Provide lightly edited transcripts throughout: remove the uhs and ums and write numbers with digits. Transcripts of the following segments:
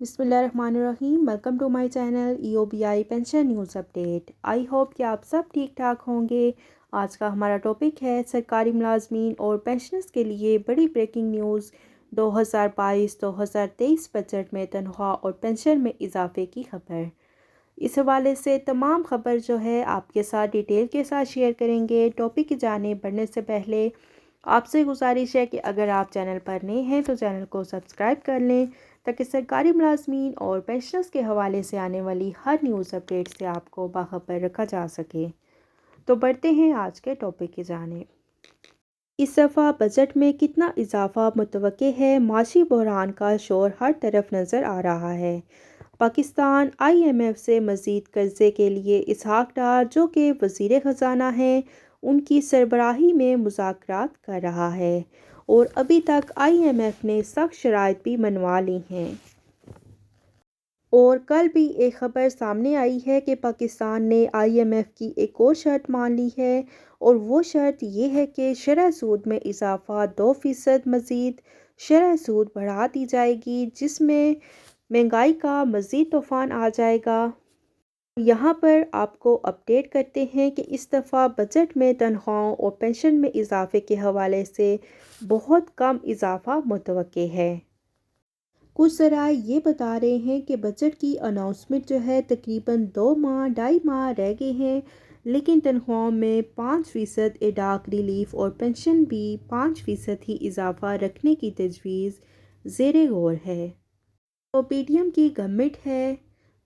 بسم اللہ الرحمن الرحیم۔ Welcome to my channel EOBI pension news update. I hope کہ آپ سب ٹھیک ٹھاک ہوں گے۔ آج کا ہمارا ٹاپک ہے سرکاری ملازمین اور پینشنرز کے لیے بڑی بریکنگ نیوز 2022-2023 بجٹ میں تنخواہ اور پینشن میں اضافے کی خبر۔ اس حوالے سے تمام خبر جو ہے آپ کے ساتھ ڈیٹیل کے ساتھ شیئر کریں گے۔ ٹاپک کی جانب بڑھنے سے پہلے آپ سے گزارش ہے کہ اگر آپ چینل پر نئے ہیں تو چینل کو سبسکرائب کر لیں تاکہ سرکاری ملازمین اور پینشنرز کے حوالے سے آنے والی ہر نیوز اپڈیٹ سے آپ کو باخبر رکھا جا سکے۔ تو بڑھتے ہیں آج کے ٹاپک کی جانب۔ اس دفعہ بجٹ میں کتنا اضافہ متوقع ہے؟ معاشی بحران کا شور ہر طرف نظر آ رہا ہے۔ پاکستان IMF سے مزید قرضے کے لیے اسحاق ڈار جو کہ وزیر خزانہ ہیں ان کی سربراہی میں مذاکرات کر رہا ہے اور ابھی تک IMF نے سخت شرائط بھی منوا لی ہیں۔ اور کل بھی ایک خبر سامنے آئی ہے کہ پاکستان نے IMF کی ایک اور شرط مان لی ہے اور وہ شرط یہ ہے کہ شرح سود میں اضافہ 2% مزید شرح سود بڑھا دی جائے گی جس میں مہنگائی کا مزید طوفان آ جائے گا۔ یہاں پر آپ کو اپڈیٹ کرتے ہیں کہ اس دفعہ بجٹ میں تنخواہوں اور پینشن میں اضافے کے حوالے سے بہت کم اضافہ متوقع ہے۔ کچھ ذرائع یہ بتا رہے ہیں کہ بجٹ کی اناؤنسمنٹ جو ہے تقریباً 2-2.5 ماہ رہ گئے ہیں لیکن تنخواہوں میں 5% ایڈاک ریلیف اور پینشن بھی 5% ہی اضافہ رکھنے کی تجویز زیر غور ہے۔ تو PDM کی گورنمنٹ ہے،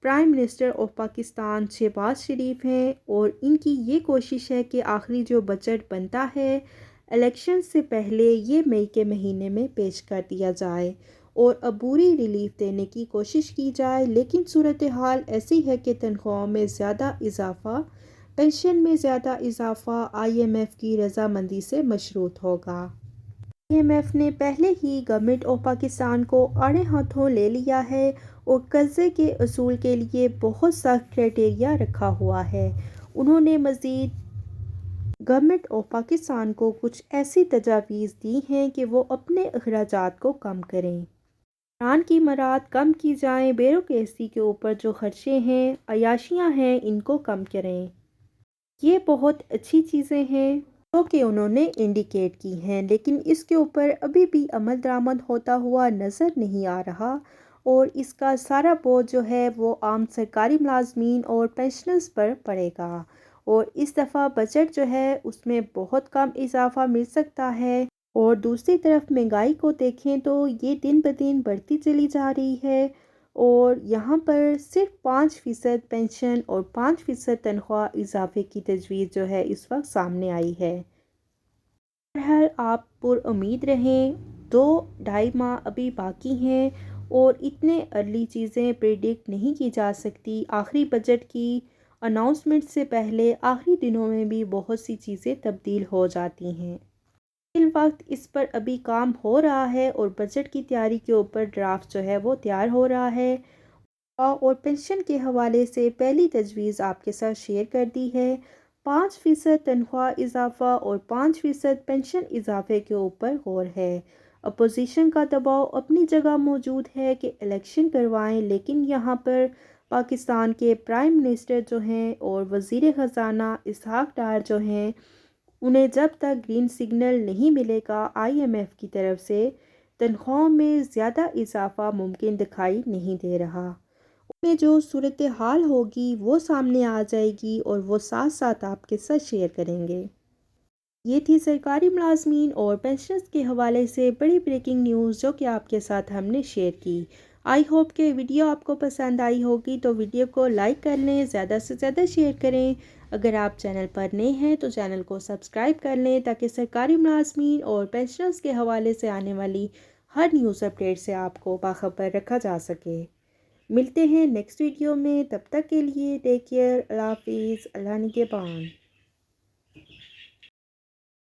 prime minister of Pakistan Shehbaz Sharif ہیں اور ان کی یہ کوشش ہے کہ آخری جو بجٹ بنتا ہے الیکشن سے پہلے یہ مئی کے مہینے میں پیش کر دیا جائے اور عبوری ریلیف دینے کی کوشش کی جائے، لیکن صورتحال ایسی ہے کہ تنخواہوں میں زیادہ اضافہ، پینشن میں زیادہ اضافہ IMF کی رضامندی سے مشروط ہوگا۔ IMF نے پہلے ہی گورنمنٹ آف پاکستان کو آڑے ہاتھوں لے لیا ہے اور قرضے کے اصول کے لیے بہت سخت کرائیٹیریا رکھا ہوا ہے۔ انہوں نے مزید گورنمنٹ آف پاکستان کو کچھ ایسی تجاویز دی ہیں کہ وہ اپنے اخراجات کو کم کریں، عمران کی مراعات کم کی جائیں، بیوروکریسی کے اوپر جو خرچے ہیں، عیاشیاں ہیں، ان کو کم کریں۔ یہ بہت اچھی چیزیں ہیں جو کہ انہوں نے انڈیکیٹ کی ہیں لیکن اس کے اوپر ابھی بھی عمل درآمد ہوتا ہوا نظر نہیں آ رہا اور اس کا سارا بوجھ جو ہے وہ عام سرکاری ملازمین اور پینشنرز پر پڑے گا اور اس دفعہ بجٹ جو ہے اس میں بہت کم اضافہ مل سکتا ہے۔ اور دوسری طرف مہنگائی کو دیکھیں تو یہ دن بدن بڑھتی چلی جا رہی ہے اور یہاں پر صرف 5% پینشن اور 5% تنخواہ اضافے کی تجویز جو ہے اس وقت سامنے آئی ہے۔ بہرحال آپ پر امید رہیں، 2-2.5 ماہ ابھی باقی ہیں اور اتنے ارلی چیزیں پریڈکٹ نہیں کی جا سکتی۔ آخری بجٹ کی اناؤنسمنٹ سے پہلے آخری دنوں میں بھی بہت سی چیزیں تبدیل ہو جاتی ہیں۔ اس وقت اس پر ابھی کام ہو رہا ہے اور بجٹ کی تیاری کے اوپر ڈرافٹ جو ہے وہ تیار ہو رہا ہے اور پینشن کے حوالے سے پہلی تجویز آپ کے ساتھ شیئر کر دی ہے۔ 5% تنخواہ اضافہ اور 5% پینشن اضافے کے اوپر غور ہے۔ اپوزیشن کا دباؤ اپنی جگہ موجود ہے کہ الیکشن کروائیں لیکن یہاں پر پاکستان کے پرائم منسٹر جو ہیں اور وزیر خزانہ اسحاق ڈار جو ہیں انہیں جب تک گرین سگنل نہیں ملے گا IMF کی طرف سے تنخواہوں میں زیادہ اضافہ ممکن دکھائی نہیں دے رہا۔ ان میں جو صورتحال ہوگی وہ سامنے آ جائے گی اور وہ ساتھ ساتھ آپ کے ساتھ شیئر کریں گے۔ یہ تھی سرکاری ملازمین اور پینشنرز کے حوالے سے بڑی بریکنگ نیوز جو کہ آپ کے ساتھ ہم نے شیئر کی۔ آئی ہوپ کہ ویڈیو آپ کو پسند آئی ہوگی تو ویڈیو کو لائک کر لیں، زیادہ سے زیادہ شیئر کریں۔ اگر آپ چینل پر نئے ہیں تو چینل کو سبسکرائب کر لیں تاکہ سرکاری ملازمین اور پینشنرز کے حوالے سے آنے والی ہر نیوز اپڈیٹ سے آپ کو باخبر رکھا جا سکے۔ ملتے ہیں نیکسٹ ویڈیو میں، تب تک کے لیے ٹیک کیئر، اللہ حافظ، اللہ نگہبان۔